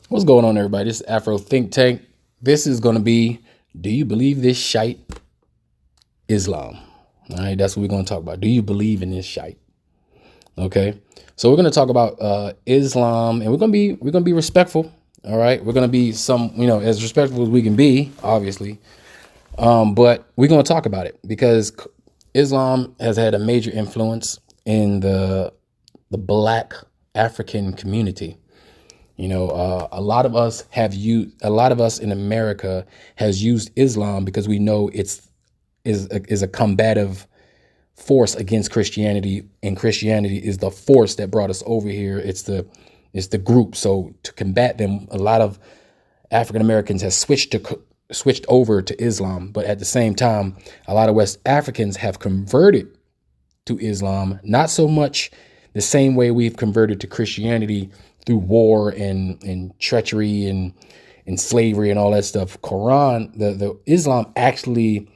What's going on, everybody? This is Afro Think Tank. This is going to be, do you believe this shyte Islam? All right, that's what we're going to talk about. Do you believe in this shyte? Okay, so we're going to talk about Islam, and we're going to be respectful. All right, we're going to be as respectful as we can be, obviously. But we're going to talk about it because Islam has had a major influence in the Black African community. A lot of us a lot of us in America has used Islam because we know is a combative force against Christianity, and Christianity is the force that brought us over here. It's the group. So to combat them, a lot of African Americans have switched over to Islam, but at the same time, a lot of West Africans have converted to Islam, not so much the same way we've converted to Christianity through war and treachery and slavery and all that stuff. The Islam actually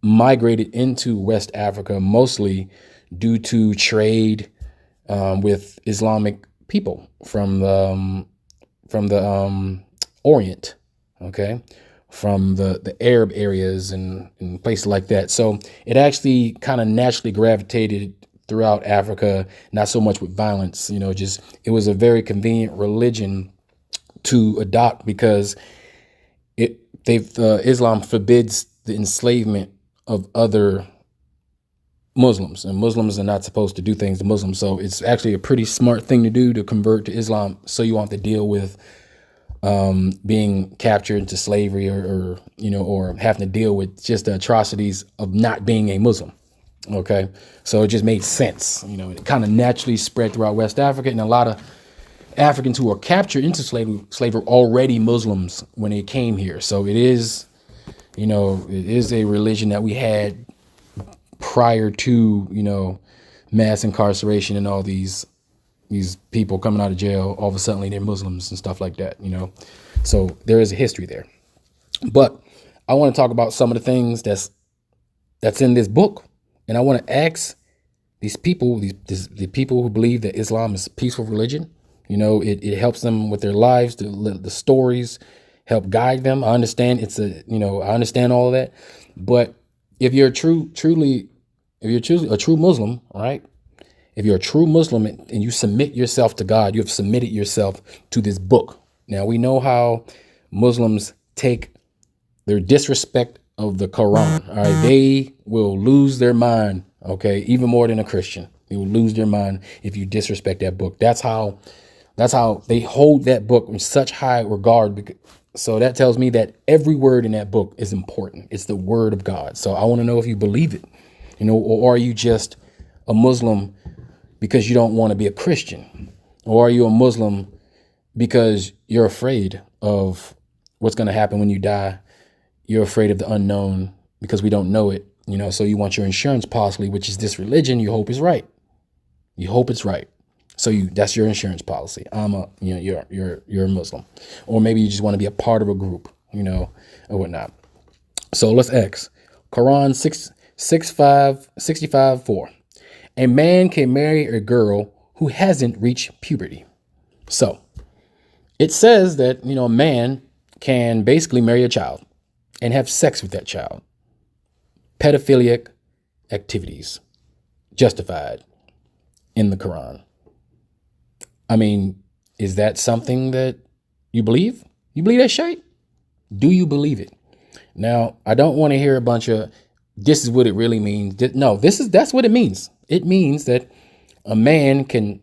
migrated into West Africa mostly due to trade with Islamic people from the Orient, okay, from the Arab areas and places like that. So it actually kind of naturally gravitated throughout Africa, not so much with violence, just it was a very convenient religion to adopt because Islam forbids the enslavement of other Muslims, and Muslims are not supposed to do things to Muslims. So it's actually a pretty smart thing to do to convert to Islam, so you won't have to deal with being captured into slavery or having to deal with just the atrocities of not being a Muslim. Okay, so it just made sense. It kind of naturally spread throughout West Africa, and a lot of Africans who were captured into slavery were already Muslims when they came here. So it is a religion that we had prior to mass incarceration and all these people coming out of jail. All of a sudden they're Muslims and stuff like that. So there is a history there. But I want to talk about some of the things that's in this book. And I want to ask these people, the people who believe that Islam is a peaceful religion. It helps them with their lives. The stories help guide them. I understand I understand all of that. But if you're truly a true Muslim, right? If you're a true Muslim and you submit yourself to God, you have submitted yourself to this book. Now we know how Muslims take their disrespect of the Quran. All right, they will lose their mind. Okay, even more than a Christian, they will lose their mind if you disrespect that book. That's how they hold that book in such high regard. So that tells me that every word in that book is important. It's the word of God. So I want to know if you believe it, or are you just a Muslim because you don't want to be a Christian, or are you a Muslim because you're afraid of what's going to happen when you die? You're afraid of the unknown because we don't know it, so you want your insurance policy, which is this religion. You hope is right. You hope it's right. So that's your insurance policy. You're a Muslim, or maybe you just want to be a part of a group, or whatnot. So let's ask Quran 65:4. A man can marry a girl who hasn't reached puberty. So it says that, a man can basically marry a child and have sex with that child. Pedophilic activities justified in the Quran. I mean, is that something that you believe? You believe that shit? Do you believe it? Now, I don't want to hear a bunch of this is what it really means. No, that's what it means. It means that a man can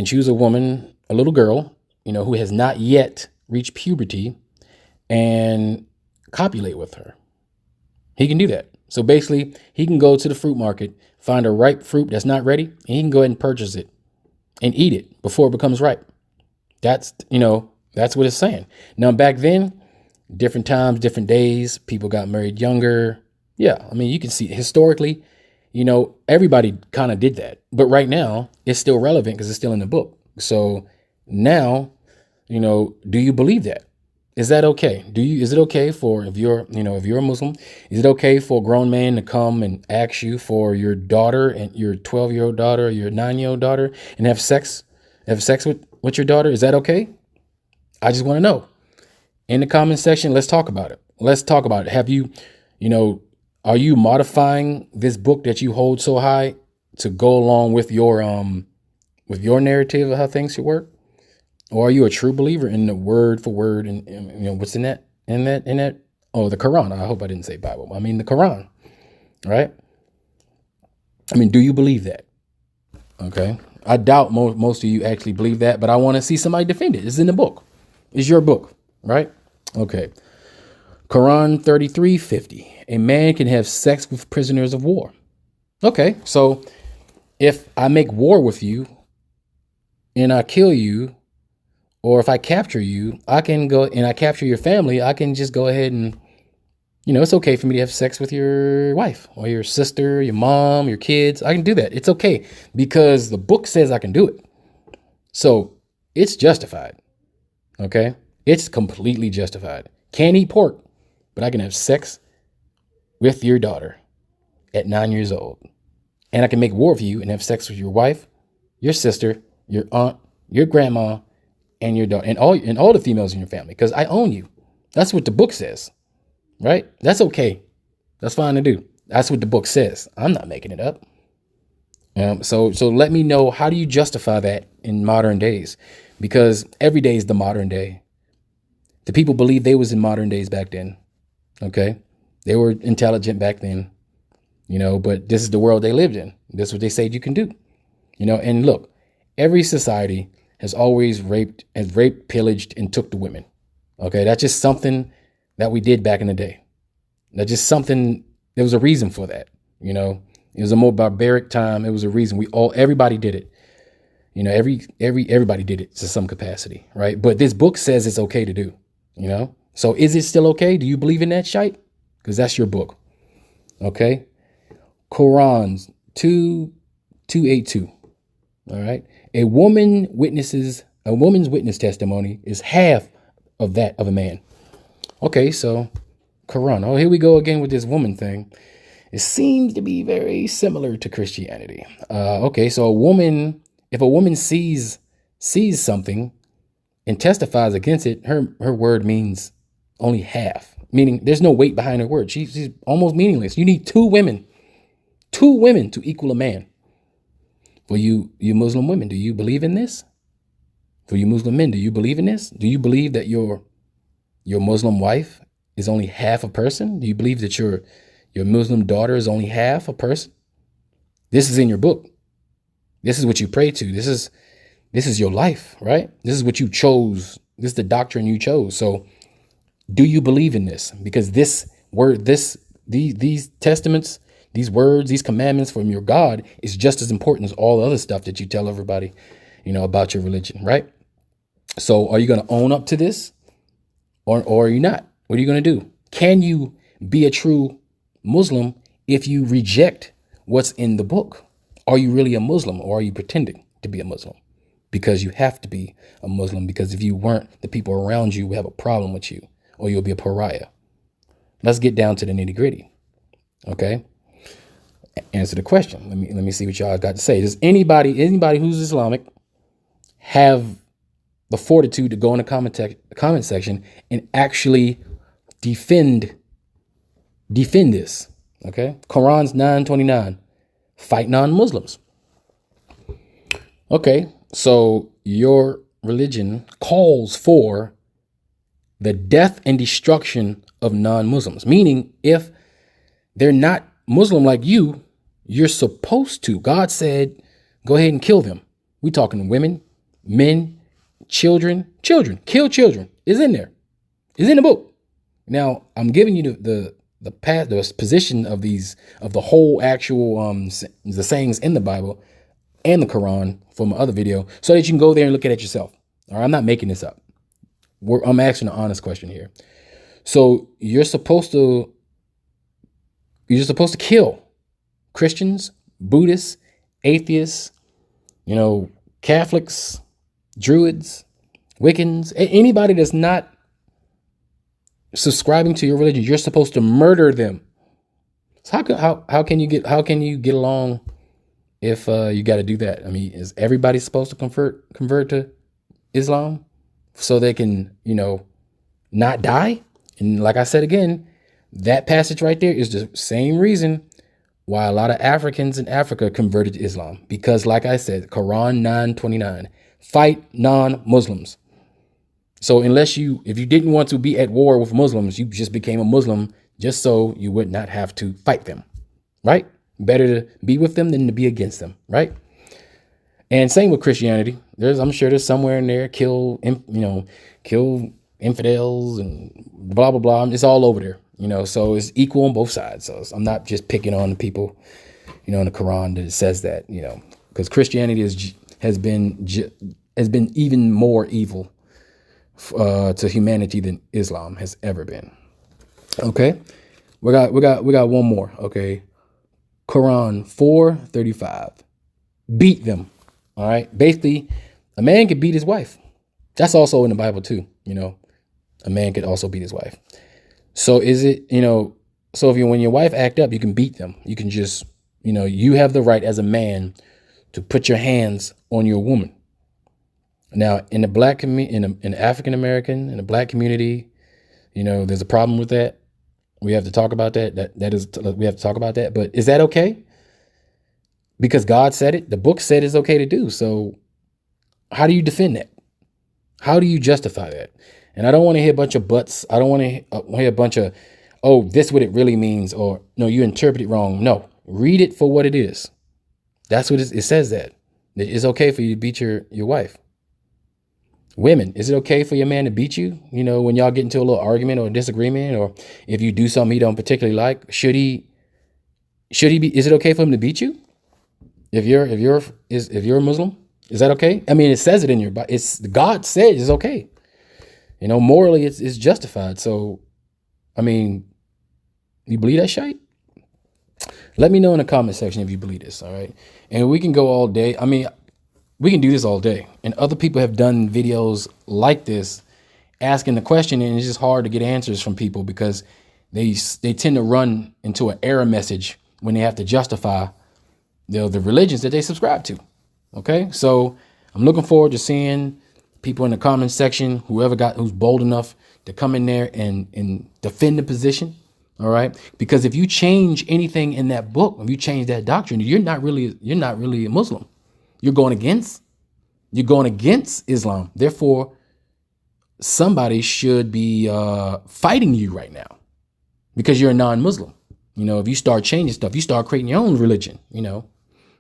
choose a woman, a little girl, who has not yet reached puberty, and copulate with her. He can do that. So basically, he can go to the fruit market, find a ripe fruit that's not ready, and he can go ahead and purchase it and eat it before it becomes ripe. That's what it's saying. Now, back then, different times, different days, people got married younger. Yeah, I mean, you can see historically, everybody kind of did that. But right now, it's still relevant because it's still in the book. So now, do you believe that? Is that okay? Is it okay for, if you're a Muslim, is it okay for a grown man to come and ask you for your daughter, and your 12-year-old daughter or your 9-year-old daughter, and have sex with your daughter? Is that okay? I just want to know. In the comment section, let's talk about it. Let's talk about it. Have you, are you modifying this book that you hold so high to go along with your narrative of how things should work? Or are you a true believer in the word for word and what's in that? Oh, the Quran. I hope I didn't say Bible. I mean the Quran, right? I mean, do you believe that? Okay. I doubt most of you actually believe that, but I want to see somebody defend it. It's in the book. It's your book, right? Okay. Quran 33:50. A man can have sex with prisoners of war. Okay. So if I make war with you and I kill you, or if I capture you, I can go and I capture your family, I can just go ahead and, it's okay for me to have sex with your wife or your sister, your mom, your kids. I can do that. It's okay because the book says I can do it. So it's justified. Okay. It's completely justified. Can't eat pork, but I can have sex with your daughter at 9 years old. And I can make war with you and have sex with your wife, your sister, your aunt, your grandma, and your daughter, and all the females in your family, because I own you. That's what the book says. Right? That's okay. That's fine to do. That's what the book says. I'm not making it up. So let me know, how do you justify that in modern days? Because every day is the modern day. The people believe they was in modern days back then. Okay. They were intelligent back then, but this is the world they lived in. This is what they said you can do, and look, every society has always raped, pillaged, and took the women. Okay. That's just something that we did back in the day. That's just something, there was a reason for that. It was a more barbaric time. It was a reason everybody did it. Everybody did it to some capacity, right? But this book says it's okay to do, So is it still okay? Do you believe in that, shyte? Because that's your book. Okay. Quran 2:282. All right. A woman's witness testimony is half of that of a man. Okay, so Quran. Oh, here we go again with this woman thing. It seems to be very similar to Christianity. Okay, so if a woman sees something and testifies against it, her word means only half, meaning there's no weight behind her word. She's almost meaningless. You need two women to equal a man. For you Muslim women, do you believe in this? For you Muslim men, do you believe in this? Do you believe that your Muslim wife is only half a person? Do you believe that your Muslim daughter is only half a person? This is in your book. This is what you pray to. This is your life, right? This is what you chose. This is the doctrine you chose. So do you believe in this? Because this word, these testaments, these words, these commandments from your God is just as important as all the other stuff that you tell everybody, about your religion, right? So are you going to own up to this? Or are you not? What are you going to do? Can you be a true Muslim if you reject what's in the book? Are you really a Muslim, or are you pretending to be a Muslim? Because you have to be a Muslim, because if you weren't, the people around you will have a problem with you, or you'll be a pariah. Let's get down to the nitty gritty. Okay. Answer the question. Let me see what y'all got to say. Does anybody who's Islamic have the fortitude to go in the comment section and actually defend this? Okay. Quran's 9:29. Fight non-Muslims. Okay. So your religion calls for the death and destruction of non-Muslims, meaning if they're not Muslim like you, you're supposed to. God said, go ahead and kill them. We talking women, men, children, kill children. Is in there. Is in the book. Now I'm giving you the position of the whole actual the sayings in the Bible and the Quran from my other video, so that you can go there and look at it yourself. All right, I'm not making this up. I'm asking an honest question here. So you're supposed to kill Christians, Buddhists, atheists, Catholics, Druids, Wiccans, anybody that's not subscribing to your religion. You're supposed to murder them. So how can you get along if you got to do that? I mean, is everybody supposed to convert to Islam? so they can, not die. And like I said again, that passage right there is the same reason why a lot of Africans in Africa converted to Islam. Because like I said, Quran 9:29, fight non-Muslims. So if you didn't want to be at war with Muslims, you just became a Muslim just so you would not have to fight them, right? Better to be with them than to be against them, right? And same with Christianity. I'm sure there's somewhere in there, kill infidels and blah, blah, blah. It's all over there, so it's equal on both sides. So I'm not just picking on the people, in the Quran that it says that, because Christianity has been even more evil to humanity than Islam has ever been. Okay. We got one more. Okay. Quran 4:35. Beat them. All right. Basically, a man could beat his wife. That's also in the Bible too. A man could also beat his wife. So is it, so when your wife act up, you can beat them. You can just, you have the right as a man to put your hands on your woman. Now, in the black community, in the African American, in the black community, there's a problem with that. We have to talk about that. We have to talk about that. But is that okay? Because God said it. The book said it's okay to do. So how do you defend that? How do you justify that? And I don't want to hear a bunch of buts. I don't want to hear a bunch of, oh, this is what it really means, or no, you interpret it wrong. No, read it for what it is. That's what it says. That it's okay for you to beat your wife. Women, is it okay for your man to beat you? When y'all get into a little argument or disagreement, or if you do something he don't particularly like, should he be? Is it okay for him to beat you? If you're a Muslim, is that okay? I mean, it says it in your Bible. It's God said it's okay. Morally, it's justified. So, I mean, you believe that shite? Let me know in the comment section if you believe this. All right, and we can go all day. I mean, we can do this all day. And other people have done videos like this, asking the question, and it's just hard to get answers from people because they tend to run into an error message when they have to justify the religions that they subscribe to. Okay, so I'm looking forward to seeing people in the comment section, who's bold enough to come in there and defend the position. All right, because if you change anything in that book, if you change that doctrine, you're not really a Muslim. You're going against Islam. Therefore, somebody should be fighting you right now because you're a non-Muslim. If you start changing stuff, you start creating your own religion.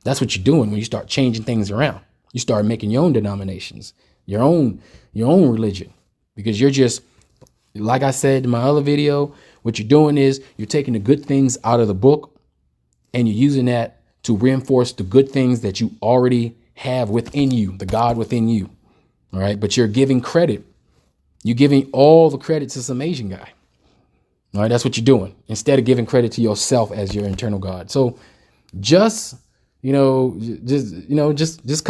That's what you're doing when you start changing things around. You start making your own denominations, your own religion, because you're just, like I said in my other video, what you're doing is you're taking the good things out of the book and you're using that to reinforce the good things that you already have within you, the God within you. All right. But you're giving credit. You're giving all the credit to some Asian guy. All right. That's what you're doing instead of giving credit to yourself as your internal God. So just come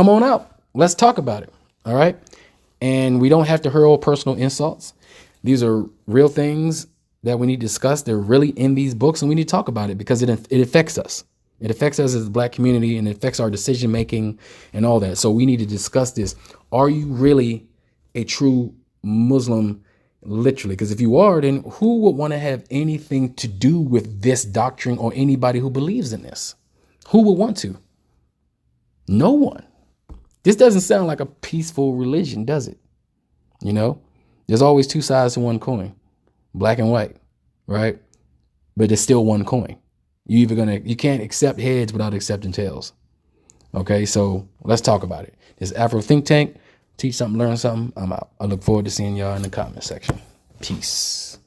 on out. Let's talk about it. All right. And we don't have to hurl personal insults. These are real things that we need to discuss. They're really in these books and we need to talk about it because it affects us. It affects us as a black community and it affects our decision making and all that. So we need to discuss this. Are you really a true Muslim? Literally, because if you are, then who would want to have anything to do with this doctrine or anybody who believes in this? Who would want to? No one. This doesn't sound like a peaceful religion, does it? There's always two sides to one coin, black and white, right? But there's still one coin. You can't accept heads without accepting tails. Okay, so let's talk about it. This Afro Think Tank, teach something, learn something. I'm out. I look forward to seeing y'all in the comment section. Peace.